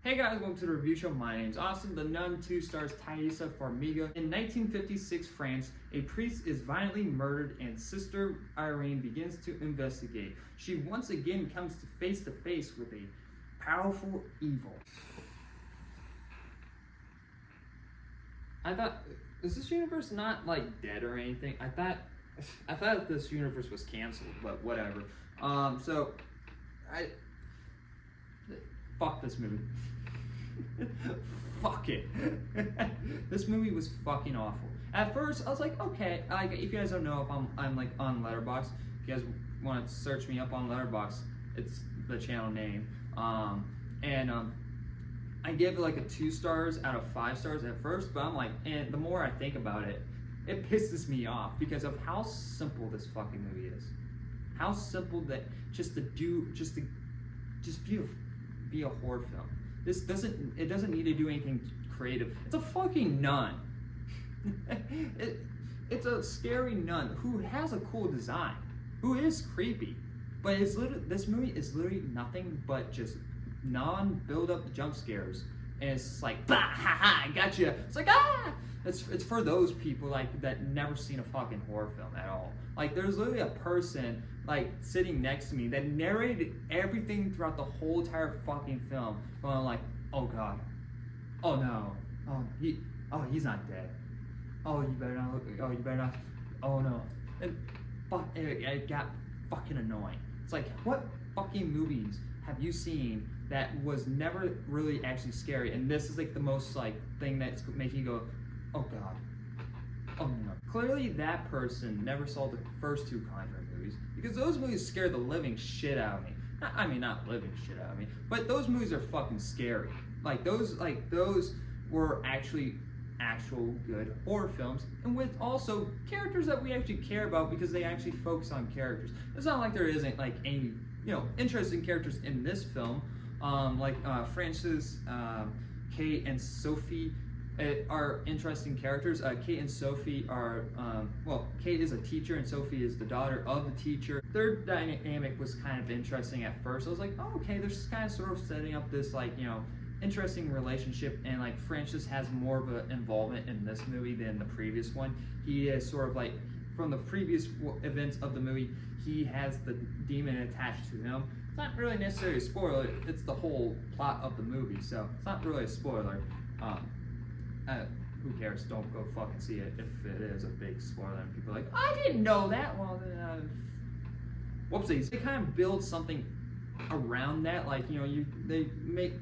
Hey guys, welcome to the review show. My name's Austin. The Nun 2 stars Taissa Farmiga. In 1956 France, a priest is violently murdered and Sister Irene begins to investigate. She once again comes to face with a powerful evil. I thought, is this universe not like dead or anything? I thought this universe was canceled, but whatever. Fuck this movie. Fuck it. This movie was fucking awful. At first, I was like, okay. If you guys don't know, if I'm like on Letterboxd. If you guys want to search me up on Letterboxd, it's the channel name. I gave it like a 2 stars out of 5 stars at first, but I'm like, and the more I think about it, it pisses me off because of how simple this fucking movie is. How simple that just be a horror film. It doesn't need to do anything creative. It's a fucking nun. It's a scary nun who has a cool design, who is creepy, but this movie is literally nothing but just non-build-up jump scares, and it's like, bah, ha ha, I got you. It's like, ah. It's for those people like that never seen a fucking horror film at all. Like there's literally a person like sitting next to me that narrated everything throughout the whole entire fucking film, going like, oh god, oh no, he's not dead. Oh, you better not look. Oh, you better not. Oh no, it got fucking annoying. It's like, what fucking movies have you seen that was never really actually scary, and this is like the most like thing that's making you go, oh god, oh no. Clearly that person never saw the first 2 Conjuring movies, because those movies scared the living shit out of me. Not living shit out of me, but those movies are fucking scary. Those were actually actual good horror films, and with also characters that we actually care about because they actually focus on characters. It's not like there isn't like any, interesting characters in this film, Frances, Kate, and Sophie are interesting characters. Kate and Sophie are, Kate is a teacher and Sophie is the daughter of the teacher. Their dynamic was kind of interesting at first. I was like, oh, okay, they're just kind of sort of setting up this interesting relationship, and like Francis has more of an involvement in this movie than the previous one. He is sort of like, from the previous events of the movie, he has the demon attached to him. It's not really necessarily a spoiler, it's the whole plot of the movie, so it's not really a spoiler. Who cares? Don't go fucking see it if it is a big spoiler and people are like, I didn't know that. Well, whoopsies. They kind of build something around that, they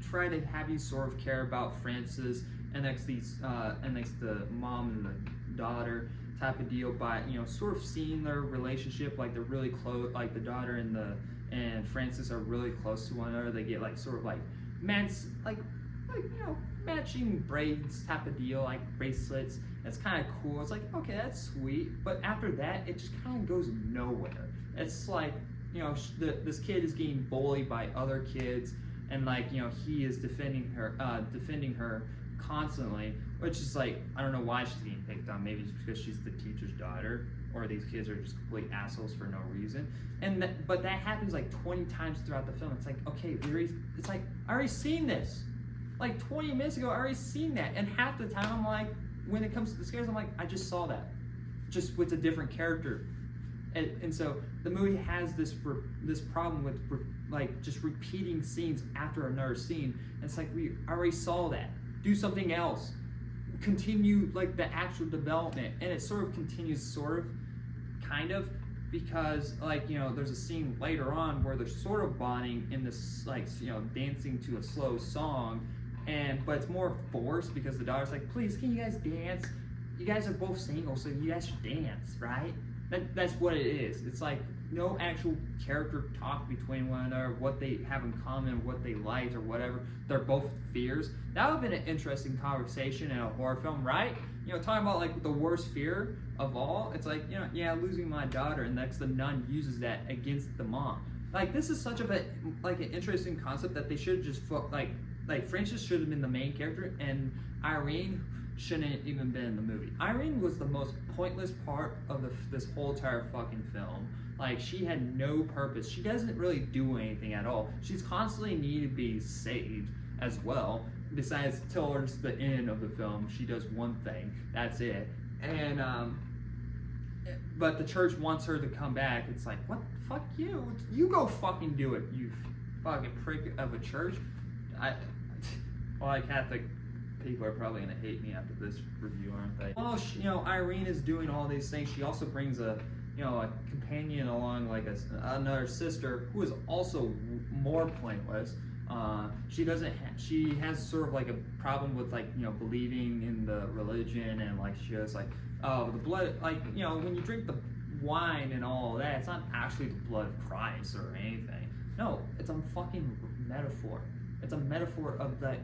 try to have you sort of care about Francis and next the mom and the daughter type of deal by sort of seeing their relationship, like they're really close, like the daughter and Francis are really close to one another. They get like sort of like matching braids type of deal, like bracelets. It's kind of cool. It's like, okay, that's sweet. But after that, it just kind of goes nowhere. It's like, this kid is getting bullied by other kids, and he is defending her constantly, which is like, I don't know why she's getting picked on. Maybe it's because she's the teacher's daughter, or these kids are just complete assholes for no reason. But that happens like 20 times throughout the film. It's like, okay, it's like, I already seen this. Like 20 minutes ago, I already seen that. And half the time, I'm like, when it comes to the scares, I'm like, I just saw that, just with a different character. And so the movie has this problem with just repeating scenes after another scene. And it's like, we already saw that. Do something else. Continue like the actual development, and it sort of continues, kind of, because there's a scene later on where they're sort of bonding in this dancing to a slow song. But it's more forced because the daughter's like, please, can you guys dance? You guys are both single, so you guys should dance, right? That's what it is. It's like no actual character talk between one another, what they have in common, what they like, or whatever. They're both fears. That would have been an interesting conversation in a horror film, right? Talking about like the worst fear of all. It's like, losing my daughter, and next the nun uses that against the mom. Like, this is such of an interesting concept that they should just Francis should have been the main character, and Irene shouldn't even been in the movie. Irene was the most pointless part of this whole entire fucking film. Like, she had no purpose. She doesn't really do anything at all. She's constantly needed to be saved. as well. Besides towards the end of the film, she does one thing. That's it. And but the church wants her to come back. It's like, what? Fuck you. You go fucking do it, you fucking prick of a church. Well, Catholic people are probably gonna hate me after this review, aren't they? Well, you know, Irene is doing all these things. She also brings a companion along, like another sister who is also more pointless. She has sort of like a problem with, like, you know, believing in the religion, and like she has like, oh, the blood, like, you know, when you drink the wine and all that, it's not actually the blood of Christ or anything. No, it's a fucking metaphor. It's a metaphor of that.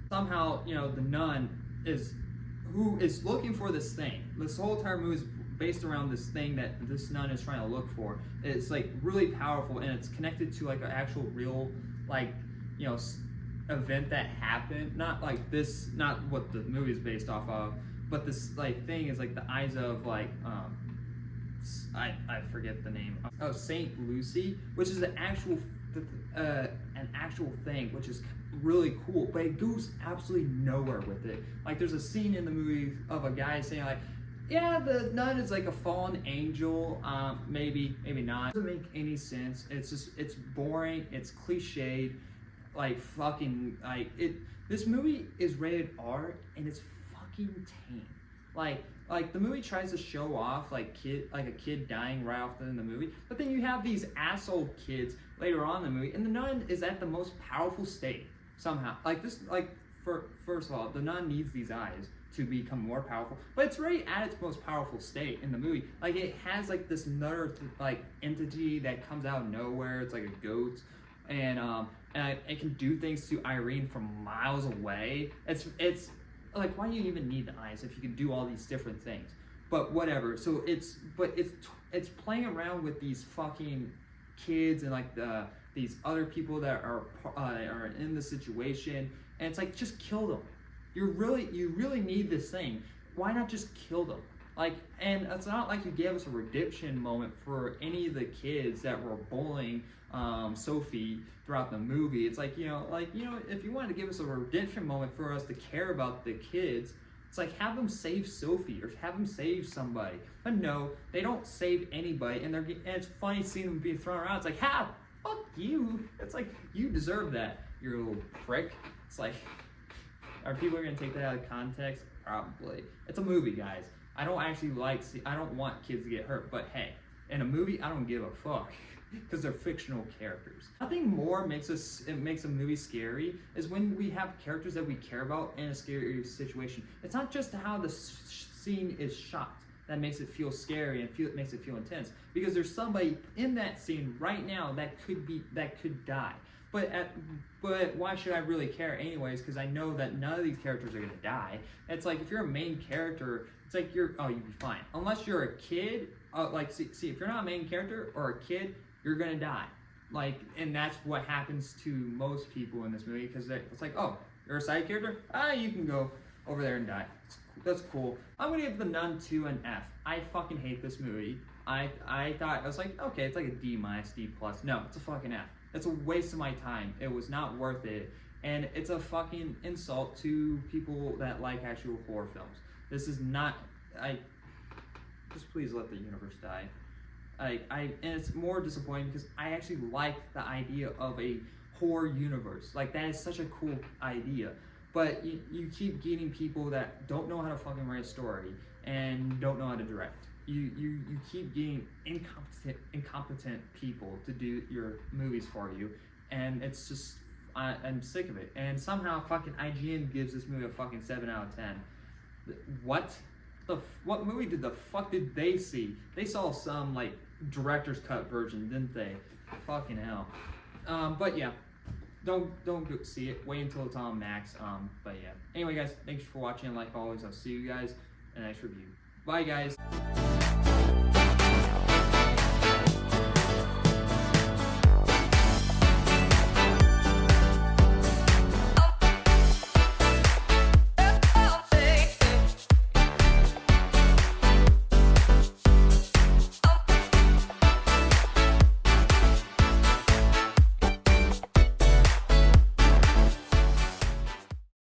Somehow, you know, the nun who is looking for this thing. This whole entire movie is based around this thing that this nun is trying to look for. It's like really powerful, and it's connected to like an actual real, like, you know, event that happened. Not like this, not what the movie is based off of, but this like thing is like the eyes of like I forget the name. Oh, Saint Lucy, which is an actual thing, which is really cool, but it goes absolutely nowhere with it. Like, there's a scene in the movie of a guy saying like, yeah, the nun is like a fallen angel, maybe not. It doesn't make any sense. It's boring, it's cliched, like fucking, like, this movie is rated R, and it's fucking tame. Like the movie tries to show off like a kid dying right off in the movie, but then you have these asshole kids later on in the movie, and the nun is at the most powerful state somehow. Like this, like first of all, the nun needs these eyes to become more powerful, but it's right at its most powerful state in the movie. Like, it has like this another like entity that comes out of nowhere. It's like a goat, and it can do things to Irene from miles away. It's like, why do you even need the eyes if you can do all these different things? But whatever. So it's playing around with these fucking kids and like these other people that are in the situation, and it's like, just kill them. You really need this thing. Why not just kill them? Like, and it's not like you gave us a redemption moment for any of the kids that were bullying Sophie throughout the movie. It's like, you know, if you wanted to give us a redemption moment for us to care about the kids, it's like, have them save Sophie or have them save somebody. But no, they don't save anybody, and it's funny seeing them being thrown around. It's like, fuck you. It's like, you deserve that, you little prick. It's like, are people gonna take that out of context? Probably. It's a movie, guys. I don't want kids to get hurt, but hey, in a movie, I don't give a fuck, because they're fictional characters. Nothing more makes a movie scary is when we have characters that we care about in a scary situation. It's not just how the scene is shot that makes it feel scary and makes it feel intense, because there's somebody in that scene right now that could die. But why should I really care anyways? Because I know that none of these characters are gonna die. It's like, if you're a main character, it's like you'd be fine. Unless you're a kid, see, if you're not a main character or a kid, you're gonna die. Like, and that's what happens to most people in this movie, because it's like, oh, you're a side character? You can go over there and die. That's cool. I'm gonna give The Nun 2 an F. I fucking hate this movie. I was like, okay, it's like a D-, D+. No, it's a fucking F. It's a waste of my time. It was not worth it. And it's a fucking insult to people that like actual horror films. This is not, just please let the universe die. And it's more disappointing because I actually like the idea of a horror universe. Like, that is such a cool idea. But you keep getting people that don't know how to fucking write a story and don't know how to direct. You keep getting incompetent people to do your movies for you, and it's just, I'm sick of it. And somehow fucking IGN gives this movie a fucking 7 out of 10. What movie did the fuck did they see? They saw some like director's cut version, didn't they? Fucking hell. But yeah, don't go see it. Wait until it's on Max. But yeah. Anyway, guys, thanks for watching. Like always, I'll see you guys in the next review. Bye, guys.